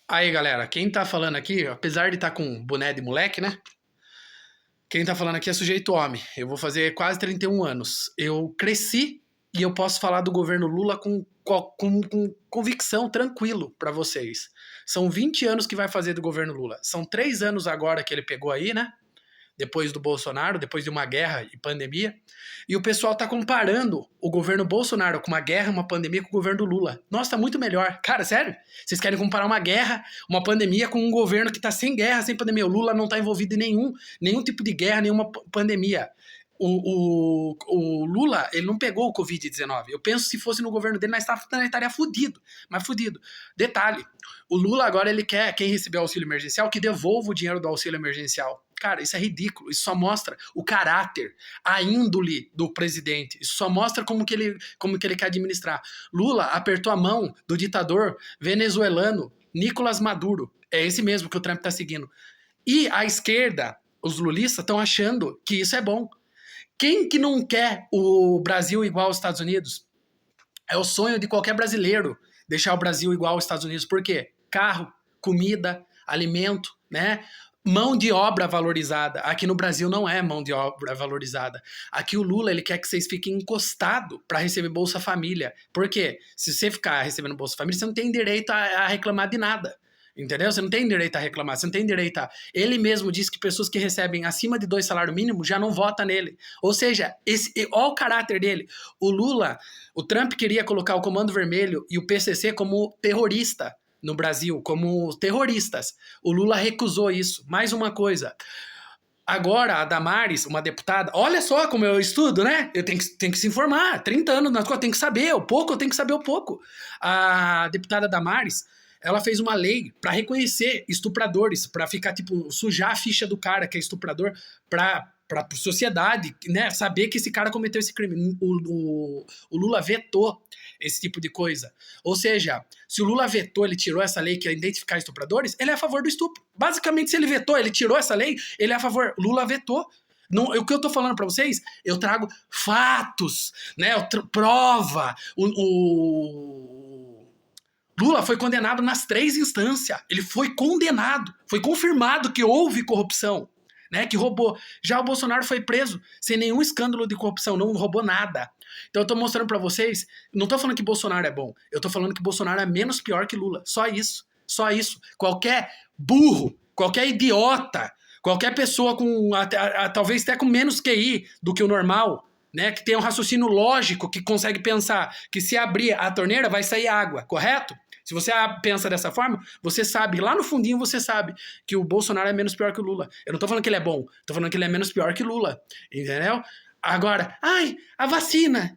Aí, galera, quem tá falando aqui, apesar de estar com boné de moleque, né? Quem tá falando aqui é sujeito homem. Eu vou fazer quase 31 anos. Eu cresci e eu posso falar do governo Lula com convicção, tranquilo pra vocês. São 20 anos que vai fazer do governo Lula. São 3 anos agora que ele pegou aí, né? Depois do Bolsonaro, depois de uma guerra e pandemia. E o pessoal tá comparando o governo Bolsonaro com uma guerra, uma pandemia com o governo do Lula. Nossa, tá muito melhor. Cara, sério? Vocês querem comparar uma guerra, uma pandemia com um governo que tá sem guerra, sem pandemia. O Lula não tá envolvido em nenhum tipo de guerra, nenhuma pandemia. O Lula, ele não pegou o Covid-19. Eu penso se fosse no governo dele, nós estaria fudido. Mas fudido. Detalhe, o Lula agora ele quer, quem recebeu auxílio emergencial, que devolva o dinheiro do auxílio emergencial. Cara, isso é ridículo. Isso só mostra o caráter, a índole do presidente. Isso só mostra como que ele quer administrar. Lula apertou a mão do ditador venezuelano Nicolás Maduro. É esse mesmo que o Trump está seguindo. E a esquerda, os lulistas, estão achando que isso é bom. Quem que não quer o Brasil igual aos Estados Unidos? É o sonho de qualquer brasileiro deixar o Brasil igual aos Estados Unidos. Por quê? Carro, comida, alimento, né? Mão de obra valorizada. Aqui no Brasil não é mão de obra valorizada. Aqui o Lula ele quer que vocês fiquem encostados para receber Bolsa Família. Por quê? Se você ficar recebendo Bolsa Família, você não tem direito a reclamar de nada. Entendeu? Você não tem direito a reclamar, você não tem direito a... Ele mesmo disse que pessoas que recebem acima de 2 salários mínimos já não votam nele. Ou seja, olha o caráter dele. O Lula, o Trump queria colocar o Comando Vermelho e o PCC como terrorista no Brasil, como terroristas. O Lula recusou isso. Mais uma coisa. Agora, a Damares, uma deputada, olha só como eu estudo, né? Eu tenho que se informar. 30 anos na escola, eu tenho que saber o pouco, eu tenho que saber o pouco. A deputada Damares, ela fez uma lei para reconhecer estupradores, para ficar, tipo, sujar a ficha do cara que é estuprador, para a sociedade, né, saber que esse cara cometeu esse crime. O Lula vetou esse tipo de coisa. Ou seja, se o Lula vetou, ele tirou essa lei que é identificar estupradores, ele é a favor do estupro. Basicamente, se ele vetou, ele tirou essa lei, ele é a favor. Lula vetou. Não, o que eu tô falando para vocês, eu trago fatos, né? Prova. Lula foi condenado nas 3 instâncias. Ele foi condenado. Foi confirmado que houve corrupção, né? Que roubou. Já o Bolsonaro foi preso sem nenhum escândalo de corrupção, não roubou nada. Então eu tô mostrando para vocês, não tô falando que Bolsonaro é bom, eu tô falando que Bolsonaro é menos pior que Lula. Só isso. Só isso. Qualquer burro, qualquer idiota, qualquer pessoa com talvez até com menos QI do que o normal, né, que tem um raciocínio lógico, que consegue pensar que se abrir a torneira vai sair água, correto? Se você pensa dessa forma, você sabe, lá no fundinho você sabe que o Bolsonaro é menos pior que o Lula. Eu não tô falando que ele é bom, tô falando que ele é menos pior que o Lula, entendeu? Agora, ai, a vacina,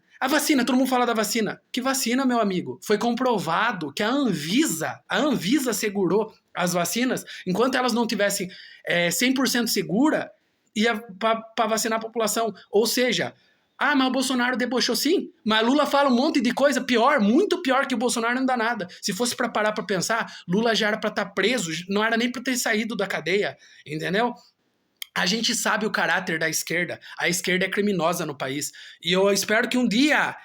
todo mundo fala da vacina. Que vacina, meu amigo? Foi comprovado que a Anvisa segurou as vacinas, enquanto elas não tivessem 100% segura, ia para vacinar a população. Ou seja, mas o Bolsonaro debochou sim, mas Lula fala um monte de coisa pior, muito pior que o Bolsonaro, não dá nada. Se fosse para parar para pensar, Lula já era para estar preso, não era nem para ter saído da cadeia, entendeu? A gente sabe o caráter da esquerda. A esquerda é criminosa no país. E eu espero que um dia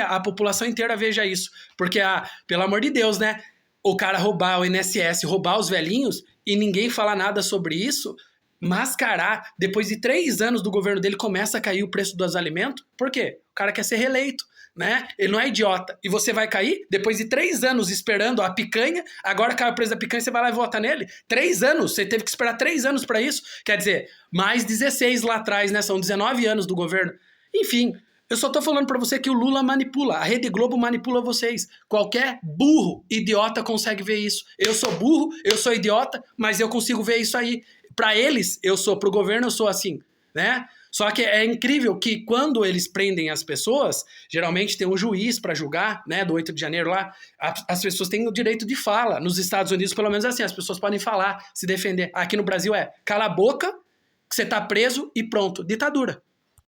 a população inteira veja isso. Porque, pelo amor de Deus, né? O cara roubar o INSS, roubar os velhinhos e ninguém falar nada sobre isso, mascarar, depois de 3 anos do governo dele, começa a cair o preço dos alimentos. Por quê? O cara quer ser reeleito, né? Ele não é idiota. E você vai cair, depois de 3 anos esperando a picanha, agora caiu o preço da picanha, você vai lá e vota nele? 3 anos, você teve que esperar 3 anos para isso. Quer dizer, mais 16 lá atrás, né? São 19 anos do governo. Enfim, eu só tô falando para você que o Lula manipula, a Rede Globo manipula vocês. Qualquer burro, idiota consegue ver isso. Eu sou burro, eu sou idiota, mas eu consigo ver isso aí. Para eles, eu sou, pro governo eu sou assim, né? Só que é incrível que quando eles prendem as pessoas, geralmente tem um juiz para julgar, né, do 8 de janeiro lá, as pessoas têm o direito de fala. Nos Estados Unidos, pelo menos assim, as pessoas podem falar, se defender. Aqui no Brasil cala a boca, que você tá preso e pronto, ditadura.